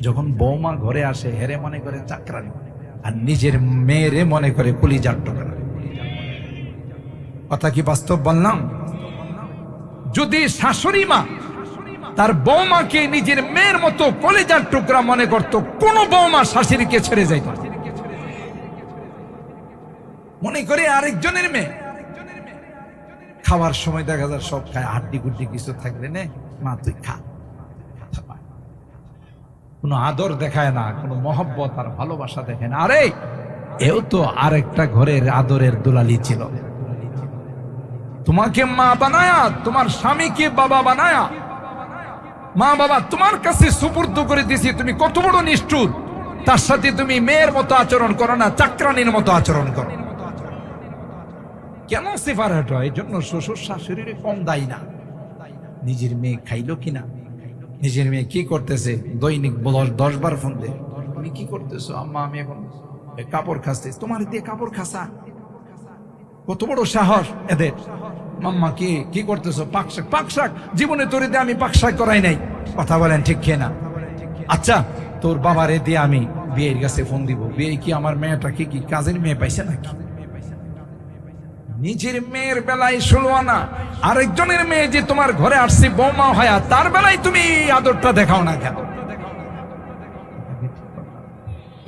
যখন বৌমা ঘরে আসে হেরে মনে করে চাকরানি, আর নিজের মেয়েরে মনে করে কলিজার টুকরা। কথা কি বাস্তব বললাম? যদি শাশুড়ি মা তার বৌমাকে নিজের মেয়ের মতো কলিজার টুকরা মনে করত, কোন বৌমা শাশুড়িকে ছেড়ে যাইত না। মনে করে আরেকজনের মেয়ে। খাওয়ার সময় দেখা যায় সব খায়, হাড্ডি গুড্ডি কিছু থাকলে নে মা তুই খা। কোনো আদর দেখায় না, কোনো মহব্বত আর ভালোবাসা দেখায় না। আরে এও তো আরেকটা ঘরের আদরের দুলালি ছিল। তোমাকে মা বানায়া, তোমার স্বামীকে বাবা বানায়া, মা বাবা তোমার কাছে সুপুর্দ করে দিয়েছি, তুমি কত বড় নিষ্ঠুর। তার সাথে তুমি মেয়ের মতো আচরণ করো না, চাকরানির মতো আচরণ করো। কেন সেপারেট হয়? এই জন্য শ্বশুর শাশুড়ির কম দায়ী না। নিজের মেয়ে খাইলো কিনা, নিজের মেয়ে কি করতেছে, দৈনিক 10 বার ফোন দে, তুমি কি করতেছো? আম্মা আমি এখন কাপড় খাচ্ছি। তোমার দিয়ে কাপড় খাসা? কত বড় সাহস এদের। মাম্মা কি করতেছো? পাকশাক। পাকশাক জীবনে তোরে দিয়ে আমি পাকশাক করাই নাই। কথা বলেন ঠিক কিনা? আচ্ছা তোর বাবারে দিয়ে আমি বিয়ের কাছে ফোন দিব। বিয়ে কি আমার মেয়েটা কি কাজের মেয়ে পাইছে নাকি? নিজের মেয়ের বেলায় 16 আনা, আরেকজনের মেয়ে যে তোমার ঘরে আসছে বৌমা হয়া, তার বেলায় তুমি আদরটা দেখাও না কেন?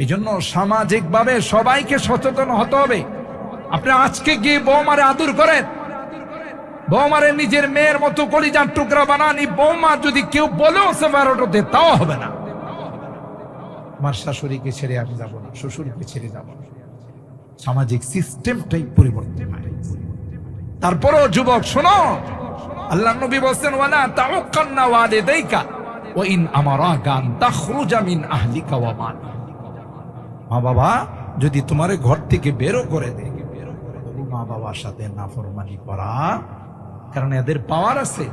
এই জন্য সামাজিক ভাবে সবাইকে সচেতন হতে হবে। আপনি আজকে গিয়ে বৌমারে আদর করেন, বৌমারে নিজের মেয়ের মতো কলিজার টুকরা বানানি। বৌমা যদি কেউ বলেও সেপারেট হতে, তাও হবে না। আমার শাশুড়িকে ছেড়ে আমি যাবো না, শ্বশুরকে ছেড়ে যাবো না। সামাজিক সিস্টেমটাই পরিবর্তন হয়। তারপরেও যুবক শোনো, আল্লাহ নবী বলেন ওয়ালা তাউক্কান্না ওয়ালিদাইকা ওয়া ইন আমারাকা আন তাখরুজা মিন আহলিকা ওয়া মাল। মা বাবা যদি তোমারে ঘর থেকে বেরো করে দেয়, মা বাবার সাথে নাফরমানি করা, কারণ এদের পাওয়ার আছে।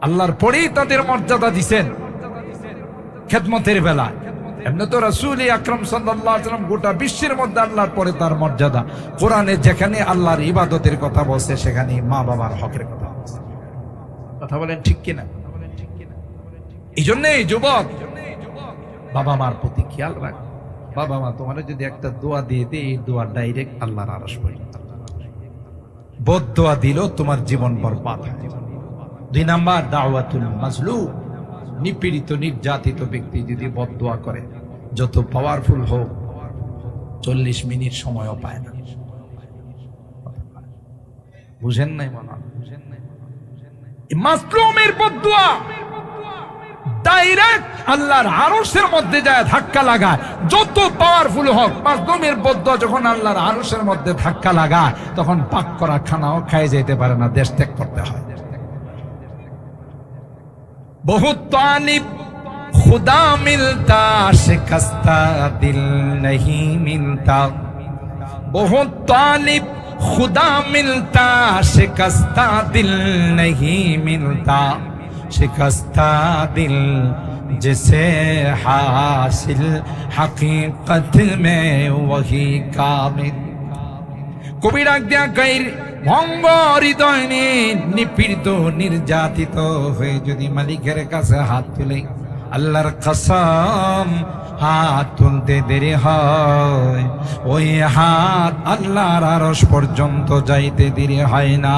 আল্লাহর পরেই তাদের মর্যাদা দিবেন খেদমতের বেলায়। এমনি তো রাসূল আকরাম সাল্লাল্লাহু আলাইহি ওয়াসাল্লাম গোটা বিশ্বের মধ্যে আল্লাহর পরে তার মর্যাদা। কোরআনে যেখানে আল্লাহর ইবাদতের কথা বলছে, সেখানে মা বাবার হকের কথা বলছে। কথা বলেন ঠিক কিনা? এই জন্যই যুবক বাবা মার প্রতি খেয়াল রাখ। বাবা মা তোমার যদি একটা দোয়া দিয়ে দেয়, এই দোয়া ডাইরেক্ট আল্লাহর আরশ পর্যন্ত। বদ দোয়া দিল তোমার জীবন বরবাদ হয়। 2 নাম্বার দাওয়াতুল মাজলুম, নিপীড়িত নির্যাতিত ব্যক্তি যদি বদ দোয়া করে, যত পাওয়ারফুল হোক 40 মিনিট সময়ও পায় না। বুঝেন নাই মনে? মাজলুমের বদ দোয়া ডাইরেক্ট আল্লাহর আরশের মধ্যে যায় ধাক্কা লাগায়। যত পাওয়ারফুল হোক, মাজলুমের বদ দোয়া যখন আল্লাহর আরশের মধ্যে ধাক্কা লাগায়, তখন পাক করা খানাও খায় যেতে পারে না, দেশ ত্যাগ করতে হয়। बहुत तालिब खुदा मिलता, शिकस्ता दिल नहीं मिलता। बहुत तालिब खुदा मिलता, शिकस्ता दिल नहीं मिलता। शिकस्ता दिल जिसे हासिल हकीकत में वही कामिल। কবি ডাক দিয়া গাইর ভঙ্গ হৃদয় নিপীড়িত নির্যাতিত হয়ে যদি মালিকের কাছে হাত তুলে, আল্লাহর কসম হাত তুলতে দেরি হয়, ওই হাত আল্লাহর আরশ পর্যন্ত যাইতে দেরি হয় না।